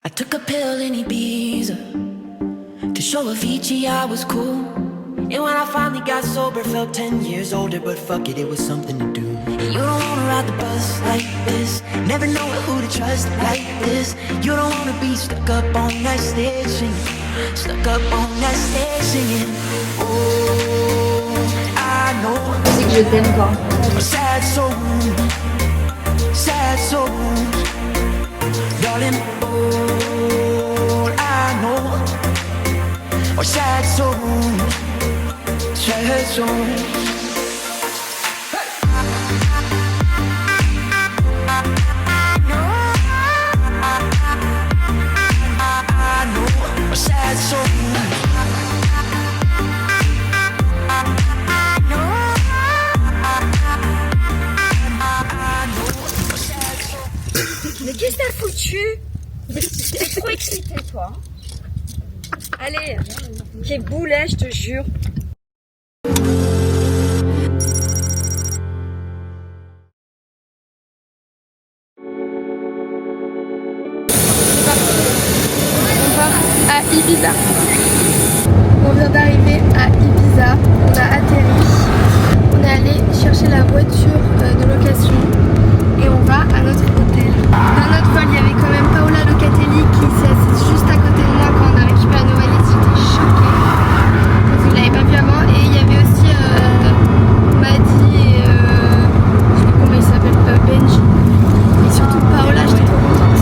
I took a pill in Ibiza to show Avicii I was cool. And when I finally got sober, felt 10 years older. But fuck it, it was something to do. And you don't wanna ride the bus like this, never know who to trust like this. You don't wanna be stuck up on that stage singing, stuck up on that stage singing. Oh, I know. C'est que je t'aime pas. A sad soul, darling. All I know are sad souls, sad souls. Mais qu'est-ce que t'as foutu? T'es trop excité toi. Allez, quel boulet, je te jure. On part à Ibiza. On vient d'arriver à Ibiza. On a atterri. On est allé chercher la voiture de location et on va à notre hôtel. Dans notre vol, il y avait quand même Paola Locatelli qui s'est assise juste à côté de moi quand on a récupéré nos valises. J'étais choquée parce que je l'avais pas vu avant. Et il y avait aussi Maddy et je sais plus comment il s'appelle, Benji. Et surtout Paola, j'étais trop contente.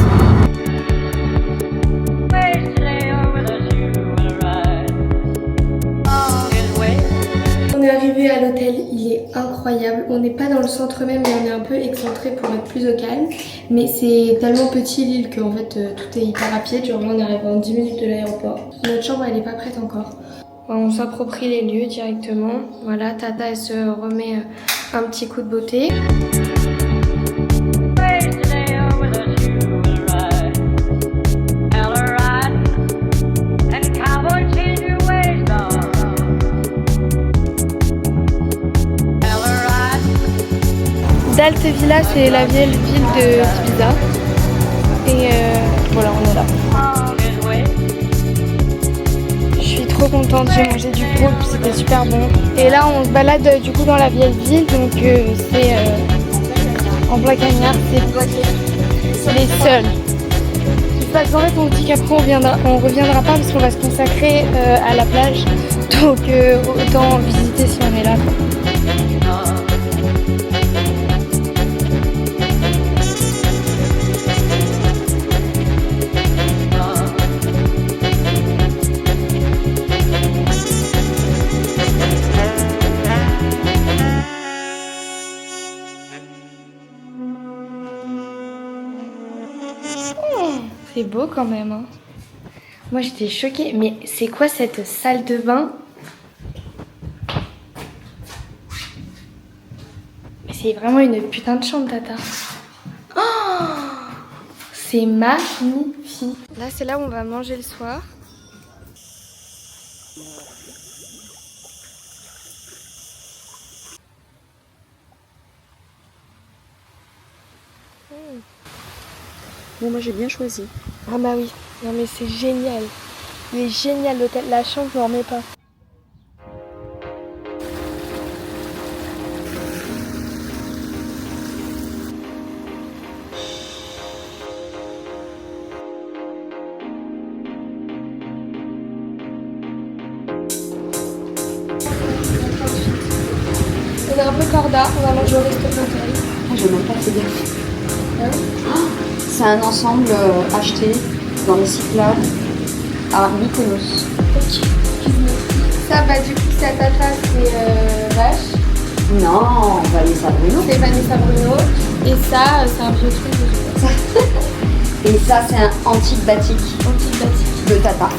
On est arrivé à l'hôtel, il est incroyable. On n'est pas dans le centre même, mais on est un peu excentré pour être plus au calme. Mais c'est tellement petit l'île qu'en fait tout est hyper rapide. Genre là on arrive en 10 minutes de l'aéroport. Notre chambre elle est pas prête encore. On s'approprie les lieux directement. Voilà, Tata elle se remet un petit coup de beauté. Dalt Villa, c'est la vieille ville de d'Ibiza. Et voilà, on est là. Je suis trop contente, j'ai mangé du poulpe, c'était super bon. Et là, on se balade du coup dans la vieille ville, donc c'est en plein cagnard, c'est les seuls. Parce qu'en fait, on dit qu'après on reviendra pas parce qu'on va se consacrer à la plage. Donc autant visiter si on est là. C'est beau quand même. Hein. Moi j'étais choquée. Mais c'est quoi cette salle de bain? Mais c'est vraiment une putain de chambre, Tata. Oh, c'est magnifique. Là c'est là où on va manger le soir. Bon, moi j'ai bien choisi. Ah bah oui, non mais c'est génial. Il est génial l'hôtel, la chambre je m'en remets pas. On est un peu corda, on va manger au resto hôtel. Ah, j'ai même pas fait gaffe. Hein? C'est un ensemble acheté dans les Cyclades à Mykonos. Ok, ça bah du coup c'est Tata, c'est Vache. Non, Vanessa Bruno. C'est Vanessa Bruno. Et ça, c'est un vieux truc de tout. Et ça, c'est un antique batik de Tata.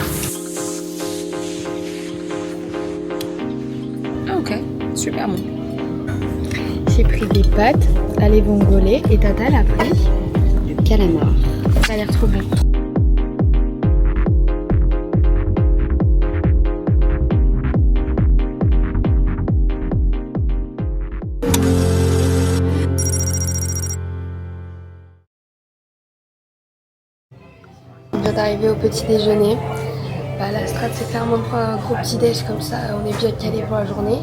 Ah ok, super bon. J'ai pris des pâtes à l'évongolais et Tata elle a pris Le calamar. Ça a l'air trop bon. vient d'arriver au petit déjeuner. Bah, la strat c'est clairement de prendre un gros petit déj comme ça, on est bien calé pour la journée.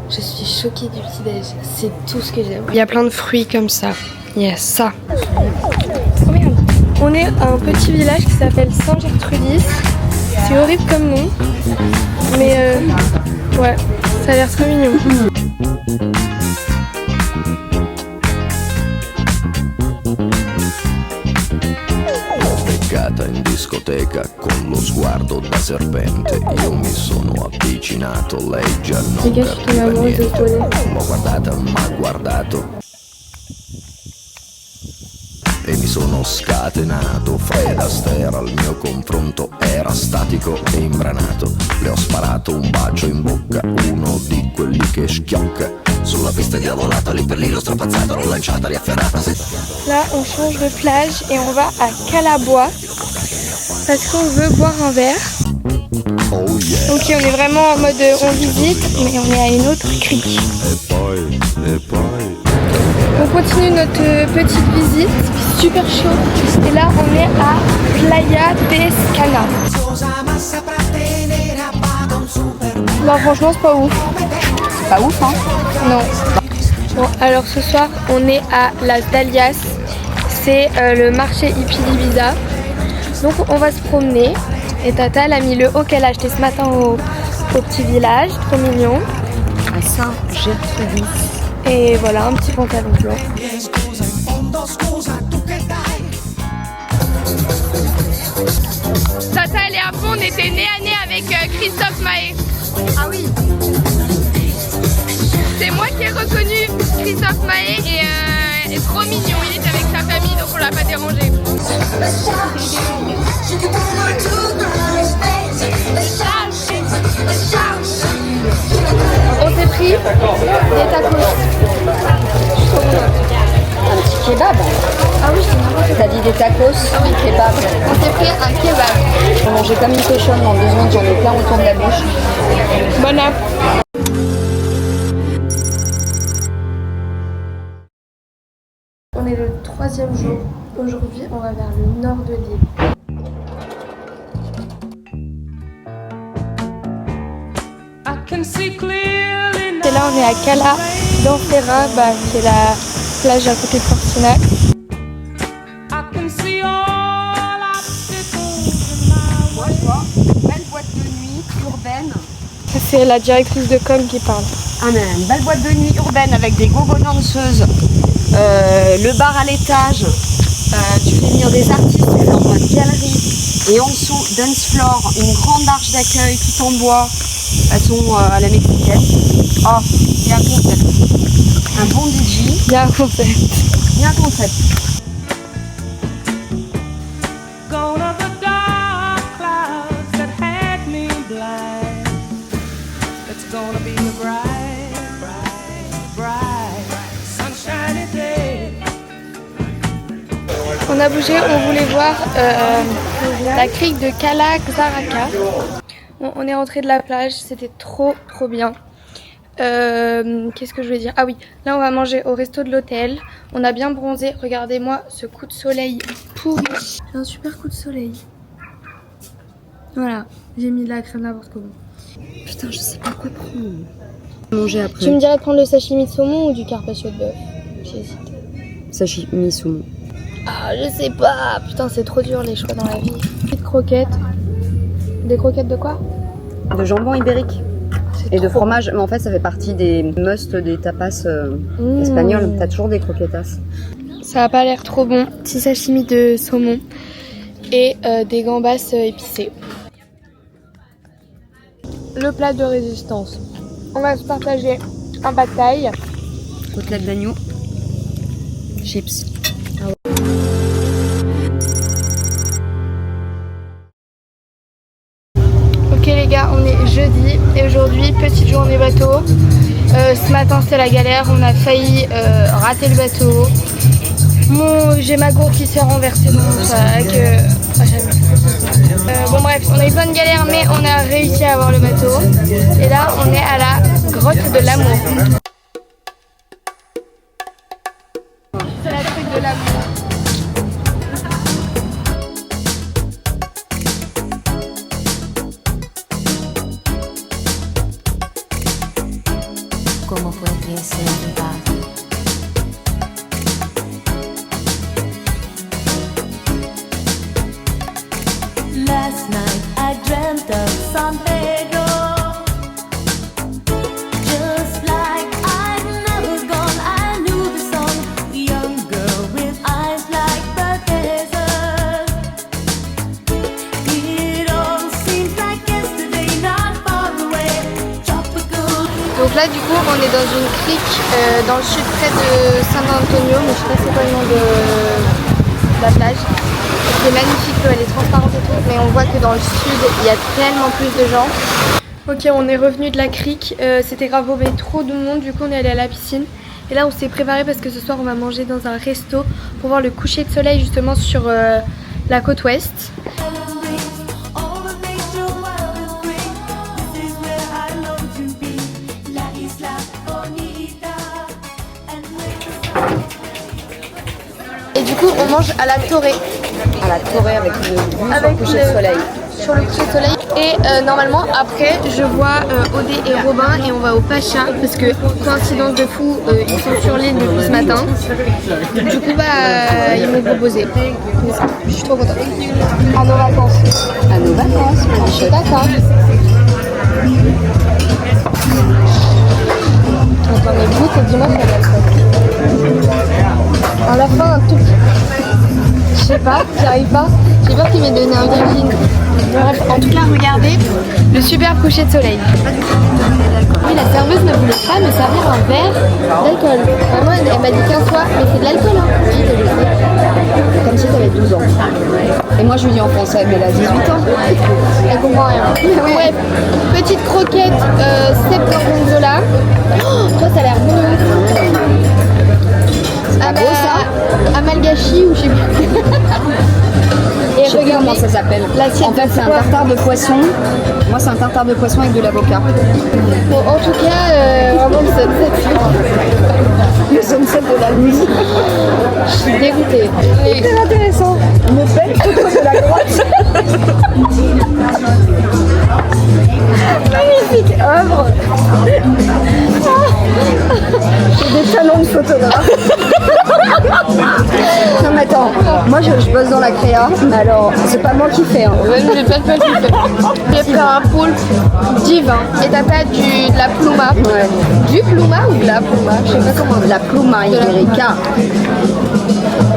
Je suis choquée du petit déj, c'est tout ce que j'aime. Il y a plein de fruits comme ça. Il y a ça. Oh merde. On est à un petit village qui s'appelle Saint-Gertrudis. C'est horrible comme nom. Mais ouais, ça a l'air trop mignon. In discoteca con lo sguardo da serpente io mi sono avvicinato, lei già non capiva niente, l'ho guardata m'ha guardato e mi sono scatenato. Fred Astaire al mio confronto era statico e imbranato, le ho sparato un bacio in bocca, uno di quelli che schiocca. Sulla pista diavolata, lì per lì l'ho strapazzato, l'ho lanciata, riafferrata. Là, on change de plage et on va à Calabois parce qu'on veut boire un verre. Oh yeah. Ok, on est vraiment en mode on visite, mais on est à une autre crique. E poi. On continue notre petite visite, super chaud. Et là, on est à Playa d'Escana. Non, franchement, c'est pas ouf. C'est pas ouf, hein? Non. Bon, alors ce soir, on est à Las Dalias. C'est le marché hippie d'Ibiza. Donc, on va se promener. Et Tata, elle a mis le haut qu'elle a acheté ce matin au petit village. Trop mignon. À Saint-Gertrudis. Et voilà, un petit pantalon blanc. Tata, elle est à fond. On était nez à nez avec Christophe Maé. Ah oui. C'est moi qui ai reconnu Christophe Maé et trop mignon. Il est avec sa famille, donc on l'a pas dérangé. On s'est pris des tacos. Un petit kebab. Ah oui, T'as dit des tacos? Ah oui, kebab. on s'est pris un kebab. Je vais manger comme une cochonne en 2 secondes, j'en ai plein autour de la bouche. Bon app. On est le 3e jour. Aujourd'hui, on va vers le nord de l'île. Et là, on est à Cala d'Enferra, qui est la plage à côté de Fortinac. Moi, je vois une belle boîte de nuit urbaine. C'est la directrice de com qui parle. Ah, mais une belle boîte de nuit urbaine avec des gogo danseuses. Le bar à l'étage. Tu fais venir des artistes, tu fais en mode galerie. Et en dessous, dance floor, une grande arche d'accueil tout en bois. Façon à la mexicaine. Oh, il y a un concept. Un bon DJ. Il y a un concept. Il y a un concept. Gone are the dark clouds that had me blind. It's gonna be a bright, bright, bright, sunshiny day. On a bougé, on voulait voir la crique de Cala Xaraca. Bon, on est rentré de la plage, c'était trop bien. Qu'est-ce que je voulais dire? Ah oui, là on va manger au resto de l'hôtel. On a bien bronzé, regardez-moi ce coup de soleil pourri. J'ai un super coup de soleil. Voilà, j'ai mis de la crème n'importe comment. Putain, je sais pas quoi prendre. Manger après. Tu me dirais de prendre le sashimi de saumon ou du carpaccio de bœuf? J'hésite. Sashimi saumon. Ah, je sais pas. Putain, c'est trop dur les choix dans la vie. Petites croquettes. Des croquettes de quoi? De jambon ibérique. Et de fromage. Mais en fait, ça fait partie des musts des tapas espagnols. T'as toujours des croquetas. Ça a pas l'air trop bon. Petit sashimi de saumon. Et des gambas épicées. Le plat de résistance. On va se partager un pad thaï. Côtelette d'agneau. Chips. Ok les gars, on est jeudi et aujourd'hui, petite journée bateau. Ce matin c'était la galère, on a failli rater le bateau. J'ai ma gourde qui s'est renversée dans mon sac. Bon bref, on a eu plein de galères mais on a réussi à avoir le bateau. Et là on est à la grotte de l'amour. C'est la truc de l'amour. là du coup on est dans une crique dans le sud près de San Antonio, mais je sais pas c'est quoi le nom de la plage. C'est magnifique, l'eau elle est transparente et tout, mais on voit que dans le sud il y a tellement plus de gens. Ok, on est revenu de la crique, c'était grave beau mais trop de monde, du coup on est allé à la piscine. Et là on s'est préparé parce que ce soir on va manger dans un resto pour voir le coucher de soleil justement sur la côte ouest. Et du coup on mange à la Torre. À la Torre avec le vue sur le coucher de soleil. Sur le coucher de soleil. Et normalement après je vois Odé et Robin et on va au Pacha parce que coïncidence de fou ils sont sur l'île depuis ce matin. Du coup bah ils m'ont proposé. Je suis trop contente. À nos vacances. À nos vacances, Je suis d'accord. Attends mais goûte et dis-moi ça va être. À la fin un tout petit. Je sais pas, j'y arrive pas. J'ai peur qu'il m'ait donné un virgin. Bref, en tout cas, regardez le superbe coucher de soleil. Oui, la serveuse ne voulait pas me servir un verre d'alcool. Vraiment, elle m'a dit 15 fois, mais c'est de l'alcool, hein. Oui, je le sais. comme si tu avais 12 ans. Et moi je lui dis en français, mais elle a 18 ans. Elle comprend rien. Ouais, petite croquette, steak gorgonzola. Oh, toi, ça a l'air bon. pas beau, ça Amalgachi ou je sais plus. Et je sais plus comment ça s'appelle. En fait, c'est un tartare de poisson. Moi, c'est un tartare de poisson avec de l'avocat. Bon, en tout cas, vraiment le sunset. Le sunset de la nuit. Je suis dégoûtée. C'est très intéressant. Une belle photo de la grotte. Magnifique œuvre. J'ai des talents de photographe. Non mais attends, moi je bosse dans la créa, mais alors c'est pas moi qui fais. Hein. Ouais, j'ai pas de quoi qui fait. J'ai pris un poulpe divin. Et t'as pas de la pluma. Ouais. Du pluma ou de la pluma? Je sais pas comment. De la pluma ibérica.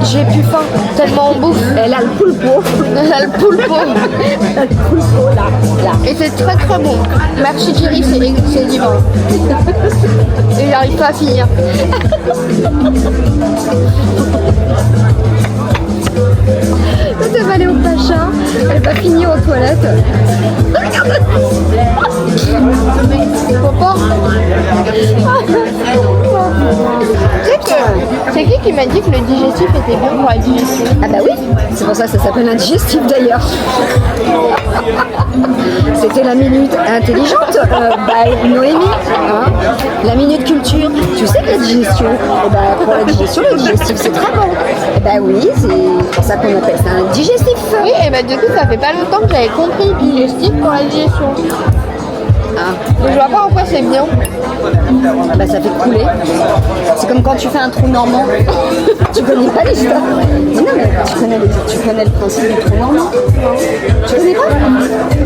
J'ai plus faim, tellement on bouffe. Elle a le pulpo. Elle a le pulpo. Elle a le pulpo là. Et c'est très très bon. Merci Jerry, c'est divin. Et j'arrive pas à finir. Quand elle va aller au Pacha, elle va finir aux toilettes. C'est qui m'a dit que le digestif était bon pour la digestion? Ah bah oui, c'est pour ça que ça s'appelle un digestif d'ailleurs. C'était la minute intelligente by Noémie. Hein, la minute culture. Tu sais que la digestion, eh ben, pour la digestion, le digestif c'est très bon. Eh ben oui, c'est pour ça qu'on appelle ça un digestif. Oui, et bah du coup ça fait pas longtemps que j'avais compris digestif pour la digestion. Ah. Mais je vois pas en quoi c'est bien. Ah bah ça fait couler. C'est comme quand tu fais un trou normand. Tu connais pas l'histoire? Mais non mais tu connais le principe du trou normand? Tu connais pas?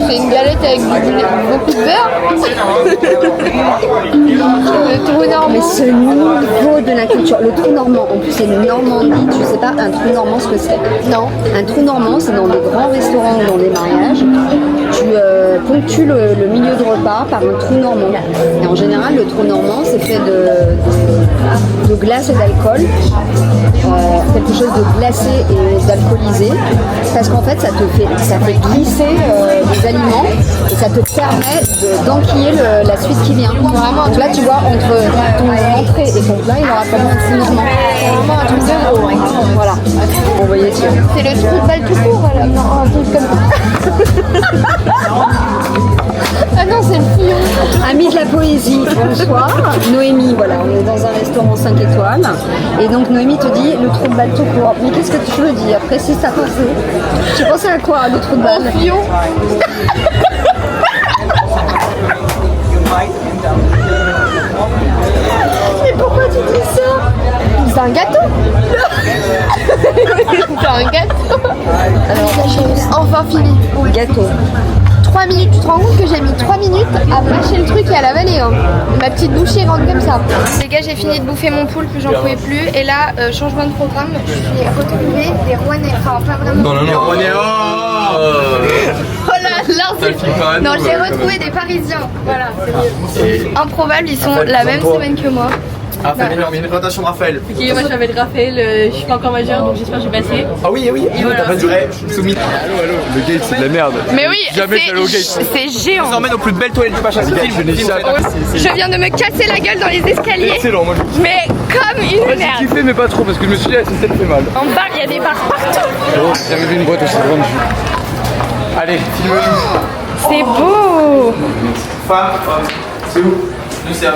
C'est une galette avec beaucoup de beurre. Le trou normand. Mais ce niveau de la culture, le trou normand, en plus c'est une Normandie, tu sais pas un trou normand ce que c'est? Non. Un trou normand, c'est dans des grands restaurants ou dans des mariages. Tu ponctues le milieu de repas par un trou normand. Et en général, le trou normand, c'est fait de glace et d'alcool. Quelque chose de glacé et d'alcoolisé. Parce qu'en fait, ça fait glisser les aliments et ça te permet d'enquiller la suite qui vient. Vraiment, donc là, tu vois, entre ton entrée et ton plat, il aura fallu un trou normand. C'est vraiment un truc de gros. Voilà. Vous voyez, tiens. C'est le trou de balle tout court, voilà. Non, un truc comme ça. Ah non, c'est le fillon. Amis de la poésie, bonsoir. Noémie, voilà, on est dans un restaurant 5 étoiles. Et donc Noémie te dit le trou de balle tout court. Mais qu'est-ce que tu veux dire? Précise ta pensée. Tu pensais à quoi, le trou de balle? Fillon. Mais pourquoi tu dis ça? C'est un gâteau. C'est un gâteau. Alors là, j'ai enfin fini. Gâteau. 3 minutes, tu te rends compte que j'ai mis 3 minutes à mâcher le truc et à l'avaler hein. Ma petite bouchée rentre comme ça. Les gars, j'ai fini de bouffer mon poulpe, j'en pouvais plus. Et là, changement de programme, je suis retrouvée des Rouennais. Enfin, pas vraiment. Non. Oh la Non, j'ai retrouvé des Parisiens. Voilà, c'est mieux. Improbable, ils sont la même semaine que moi. Ah, une présentation de Raphaël. Ok, moi je m'appelle Raphaël, je suis pas encore majeure donc j'espère que je vais passer. Ah oui, Et voilà. t'as pas duré, je suis soumis. Allô, le gate c'est de la merde. Mais oui, Jamais j'allais au gate. c'est géant. Je vous emmène aux plus belles toilettes du Pacha. Je viens de me casser la gueule dans les escaliers, Excellent, moi mais comme une merde. j'ai kiffé mais pas trop parce que je me suis dit, ça fait mal. En bas, il y a des bars partout. J'ai arrivé une boîte aussi grande. Allez, filme-nous. C'est beau. Femme, c'est où? Nous c'est un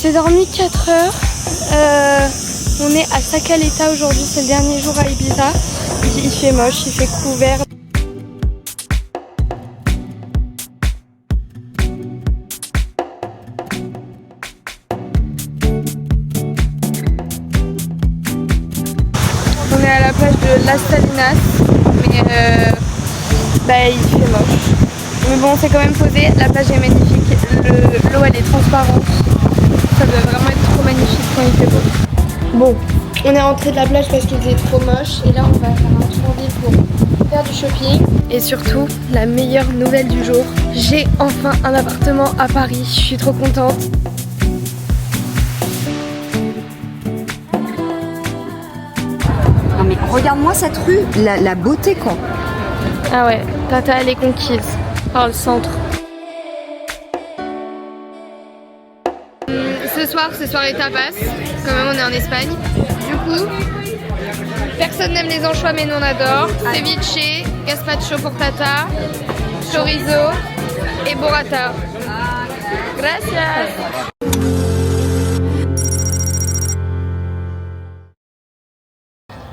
J'ai dormi 4 heures. On est à Sakaleta aujourd'hui, c'est le dernier jour à Ibiza. Il fait moche, il fait couvert. On est à la plage de Las Salinas, mais il fait moche. Mais bon, on s'est quand même posé, la plage est magnifique, l'eau elle est transparente. Ça doit vraiment être trop magnifique quand il fait beau. Bon, on est rentré de la plage parce qu'il était trop moche et là on va faire un tour en ville pour faire du shopping. Et surtout, la meilleure nouvelle du jour, j'ai enfin un appartement à Paris, je suis trop contente. Non mais regarde-moi cette rue, la beauté quoi. Ah ouais, Tata elle est conquise par le centre. Ce soir, c'est soirée tapas, quand même on est en Espagne. Du coup, personne n'aime les anchois mais nous on adore. Ceviche, gazpacho pour Tata, chorizo et burrata. Gracias.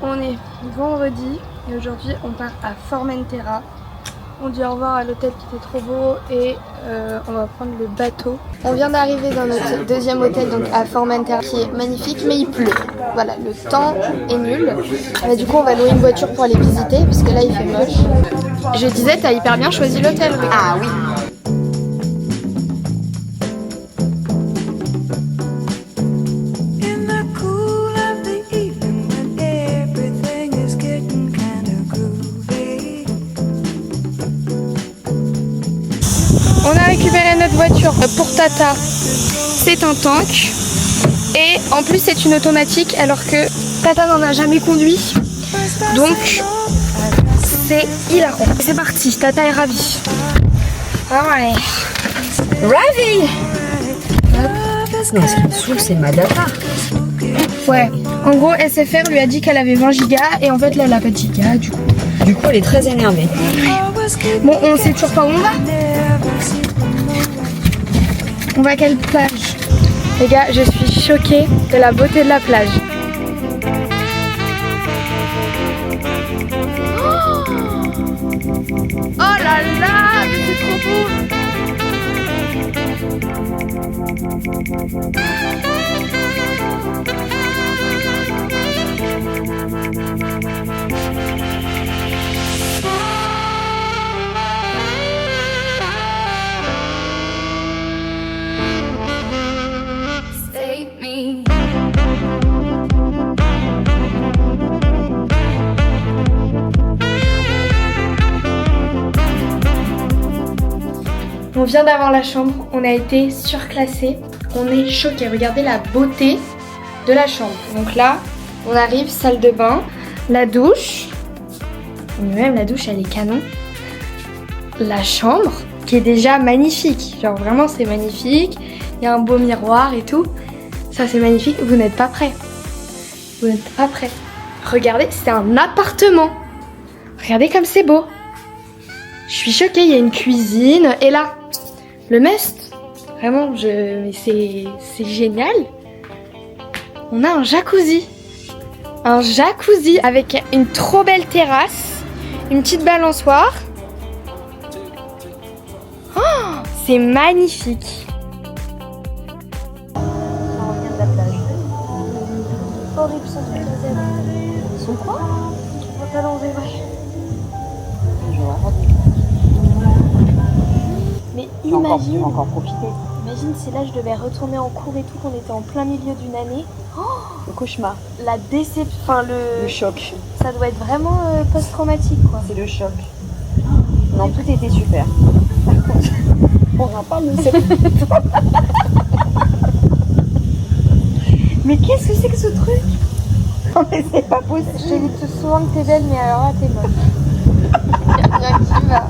On est vendredi et aujourd'hui on part à Formentera. On dit au revoir à l'hôtel qui était trop beau et on va prendre le bateau. On vient d'arriver dans notre deuxième hôtel donc à Formentera qui est magnifique mais il pleut. Voilà, le temps est nul. Mais du coup on va louer une voiture pour aller visiter parce que là il fait moche. Je disais t'as hyper bien choisi l'hôtel. Ah oui. On a récupéré notre voiture pour Tata. C'est un tank. Et en plus c'est une automatique alors que Tata n'en a jamais conduit. Donc c'est hilarant. C'est parti, Tata est ravie. Ah ouais. Ravie. Non, ce qui me saoule, c'est ma data. Ouais. En gros SFR lui a dit qu'elle avait 20 gigas et en fait là elle a pas de gigas du coup. Du coup, elle est très énervée. Bon, on sait toujours pas où on va. On va à quelle plage? Les gars, je suis choquée de la beauté de la plage. Oh là là, mais c'est trop beau! On vient d'avoir la chambre, on a été surclassé, on est choqués. Regardez la beauté de la chambre. Donc là, on arrive, salle de bain, la douche. Mais même la douche, elle est canon. La chambre, qui est déjà magnifique. Genre vraiment, c'est magnifique. Il y a un beau miroir et tout. Ça, c'est magnifique. Vous n'êtes pas prêts. Vous n'êtes pas prêts. Regardez, c'est un appartement. Regardez comme c'est beau. Je suis choquée, il y a une cuisine. Et là, le must. Vraiment, mais c'est génial. On a un jacuzzi. un jacuzzi avec une trop belle terrasse, une petite balançoire. Oh, c'est magnifique. On revient de la plage. Horrible ce truc à zèbre. Ils sont quoi? Pantalon zébré. Je vois. Mais Tu vas imagine, encore profiter. imagine si là je devais retourner en cours et tout, qu'on était en plein milieu d'une année. Le cauchemar, La déception, enfin le choc. ça doit être vraiment post-traumatique quoi. C'est le choc. Non, tout était super. Par contre, on en parle de cette... Mais qu'est-ce que c'est que ce truc? Non mais c'est pas possible. Je te dis souvent que t'es belle, mais alors là t'es moche. Y'a rien qui va.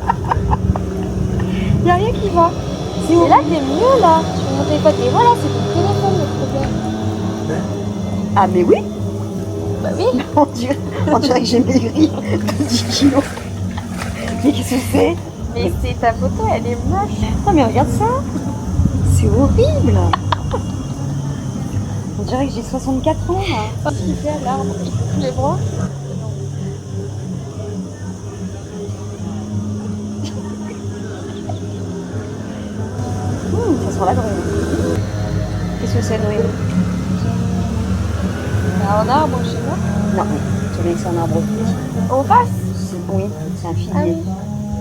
Y'a rien qui va. Et là t'es mieux là, sur mon téléphone. Mais voilà, c'est ton téléphone le problème. Ah mais oui. Bah oui. On dirait que j'ai maigri 10 kilos. Mais qu'est-ce que c'est? Mais c'est ta photo, elle est moche. Non mais regarde ça. C'est horrible. On dirait que j'ai 64 ans là. Oh, super, l'arbre, il fait tous les bras. Ça sent la brune. Qu'est-ce que c'est, Noé? Un arbre chez moi. Non, tu veux que c'est un arbre fruitier? En face. Oui, c'est un figuier. Ah oui.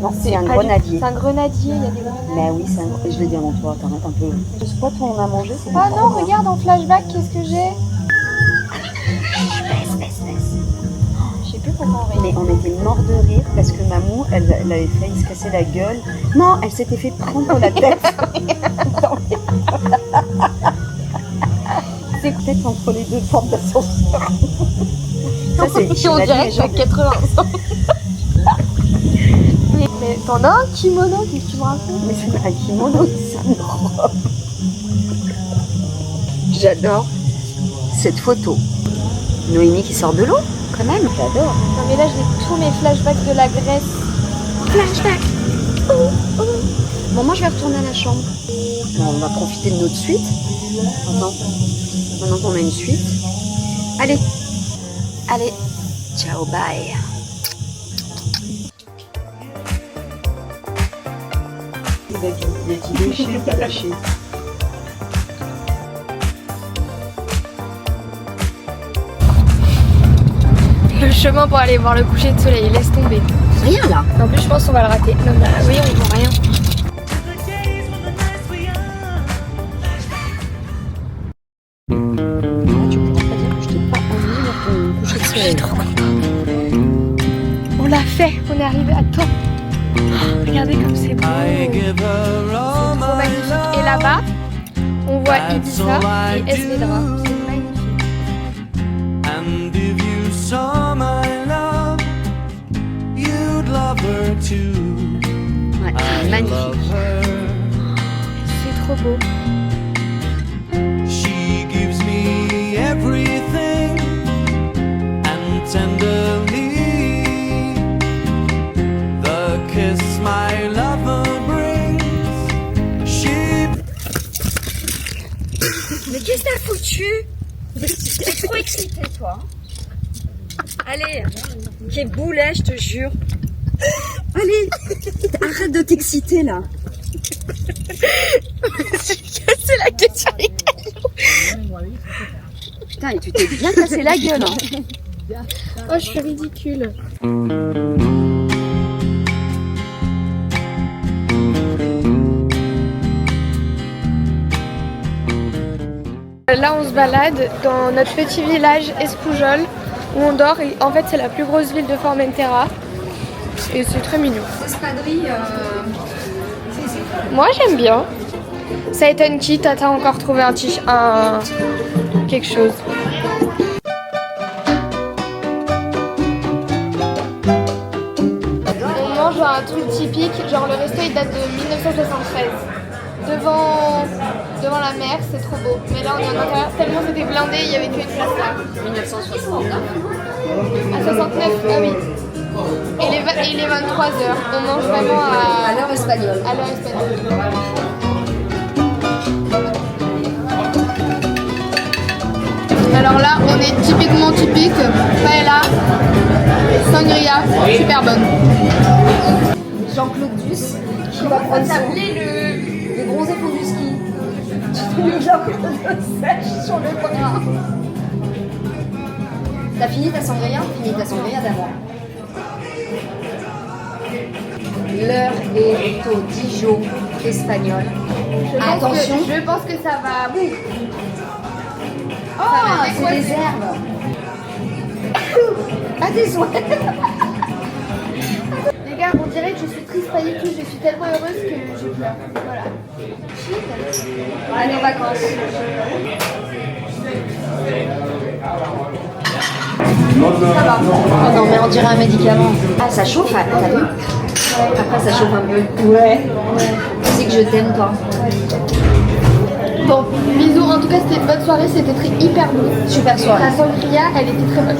Non, c'est un pas grenadier. C'est un grenadier, il y a des grenadiers. Bah oui, c'est un... Je vais dire non, toi, t'arrêtes un peu. Je sais pas, toi, on a mangé, c'est Ah non, regarde en flashback, qu'est-ce que j'ai? Je sais plus comment on Mais on était mort de rire parce que Mamou, elle avait failli se casser la gueule. Non, elle s'était fait prendre la tête. C'est peut-être entre les deux portes d'ascenseur. Ça, c'est... on dirait que j'ai 80 ans. Mais t'en as un kimono, qu'est-ce que tu me racontes? Mais c'est pas un kimono, c'est une robe. J'adore cette photo. Noémie qui sort de l'eau, quand même, j'adore. Non mais là j'ai tous mes flashbacks de la Grèce. Flashback. Bon, moi je vais retourner à la chambre. Bon, on va profiter de notre suite. Maintenant qu'on a une suite. Allez. Allez. Ciao, bye. Des petits déchets, t'as lâché. Le chemin pour aller voir le coucher de soleil, laisse tomber. Rien là. En plus je pense qu'on va le rater. Non bah oui, on voit rien. Tu pourras pas dire que je t'ai pas emmené dans ton coucher de soleil. Trop contente. On l'a fait, on est arrivé à temps. Oh, regardez comme c'est beau. C'est trop magnifique. Et là-bas, on voit Ibiza et Esvedra. C'est magnifique. And if you saw my love, you'd love her too. Ouais, c'est I magnifique. love her. C'est trop beau. She gives me everything and tenderly the kiss my lover brings. She Mais qu'est-ce que t'as foutu? T'es trop excitée, toi. Allez, quel boulet, je te jure. Allez, arrête de t'exciter, là. C'est la gueule sur les canaux. Putain, et tu t'es bien cassé la gueule, hein. Oh, je suis ridicule. Là, on se balade dans notre petit village Espoujol où on dort. Et en fait, c'est la plus grosse ville de Formentera. Et c'est très mignon. Moi, j'aime bien. Ça étonne qui? Tata a encore trouvé un quelque chose. On mange un truc typique, genre le resto il date de 1973. Devant la mer, c'est trop beau. Mais là on est en intérieur, tellement c'était blindé, il n'y avait qu'une place là. 1969. À 69, ah oui. Et il est 23h. On mange vraiment À l'heure espagnole. à l'heure espagnole. Alors là, on est typiquement typique. plus qui va prendre le bronzé fond du ski. Tu te mets genre de sèche sur le bras. T'as fini ta sangria? Fini ta sangria d'abord. L'heure est au Dijon espagnol. Attention. Je pense que ça va. Ouh. Oh, c'est des herbes. À tes souhaits. Les gars, on dirait que je suis triste, pas du tout. Je suis tellement heureuse que je pleure. Voilà. Allez, en vacances. Ça va. Oh non, mais on dirait un médicament. Ah, ça chauffe, t'as vu? Après, ça chauffe un peu. Ouais. Tu sais que je t'aime, toi. Bon, bisous. En tout cas, c'était une bonne soirée. C'était hyper bon. Super soirée. La sangria, elle était très bonne.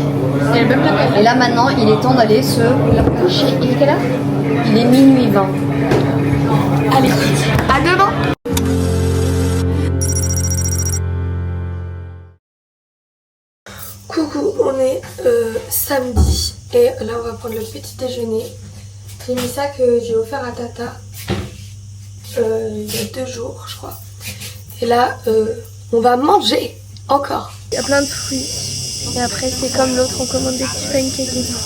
Elle est même bien. Et là, maintenant, il est temps d'aller se coucher. Il est quelle heure? Il est minuit 20. Allez, à demain. Coucou, on est samedi et là on va prendre le petit déjeuner. J'ai mis ça que j'ai offert à Tata il y a 2 jours je crois. Et là on va manger encore. Il y a plein de fruits et après c'est comme l'autre, on commande des petits pancakes et tout.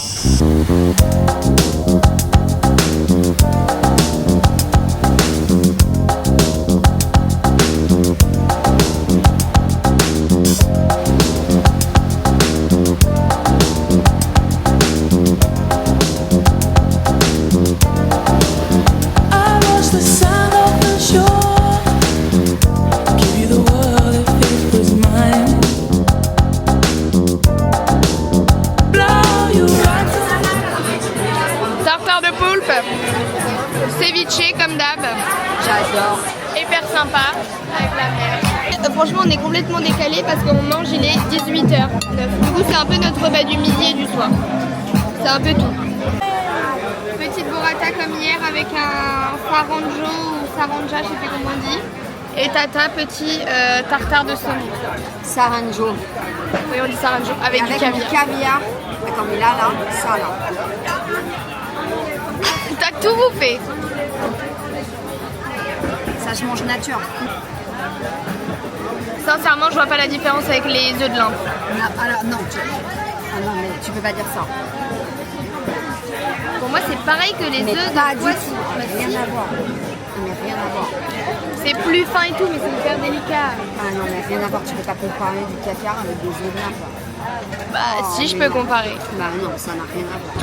I watch the sun off the shore, give you the world if it was mine. Blow you right Tartare de poulpe, ceviche comme d'hab. J'adore. Hyper sympa avec la mer. Franchement on est complètement décalé parce qu'on mange, il est 18h09. Du coup c'est un peu notre repas du midi et du soir. C'est un peu tout. Petite burrata comme hier avec un faranjo ou saranja, je sais plus comment on dit. Et Tata petit tartare de saumon. Saranjo. Oui on dit saranjo avec du caviar. caviar. Attends, mais là, ça là. T'as tout bouffé. Ça se mange nature. Sincèrement je vois pas la différence avec les œufs de l'Inde. Alors, non, non, mais tu peux pas dire ça. Pour moi c'est pareil que les Mais œufs pas de du poisson. tout. Rien à voir. Mais rien à voir. C'est plus fin et tout mais c'est hyper délicat. Ah non, mais rien à voir. Tu peux pas comparer du caviar avec des œufs de nappe. Bah si je peux comparer. Bah non, ça n'a rien à voir.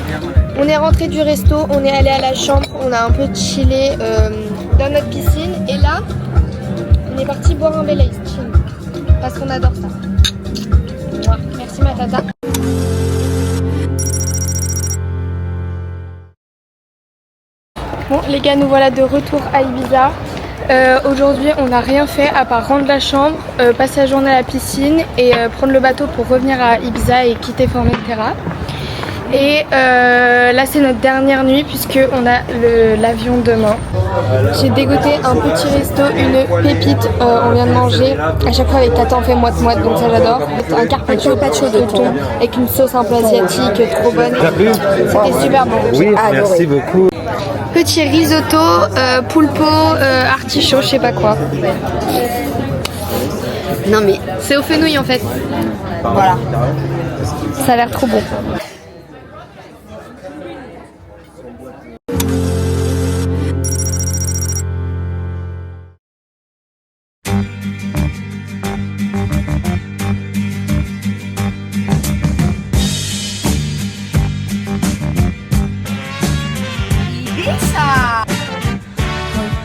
On est rentré du resto, on est allé à la chambre, on a un peu chillé dans notre piscine et là on est parti boire un Baileys chill parce qu'on adore ça. Mouah. Merci ma tata. Bon les gars, nous voilà de retour à Ibiza. Aujourd'hui on n'a rien fait à part rendre la chambre, passer la journée à la piscine et prendre le bateau pour revenir à Ibiza et quitter Formentera. Et là c'est notre dernière nuit puisqu'on a l'avion demain. J'ai dégoté un petit resto, une pépite, on vient de manger. À chaque fois avec Tata on fait moite-moite donc ça j'adore. Un carpaccio de thon avec une sauce un peu asiatique trop bonne. C'était super bon. Oui, merci beaucoup. Petit risotto, poulpo, artichaut, je sais pas quoi. Non, mais C'est aux fenouilles en fait. voilà. Ça a l'air trop bon.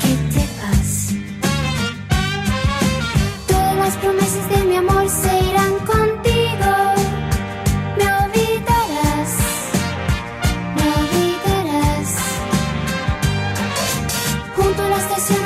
¿Qué te pasa? Todas las promesas de mi amor se irán contigo. Me olvidarás, me olvidarás. Junto a la estación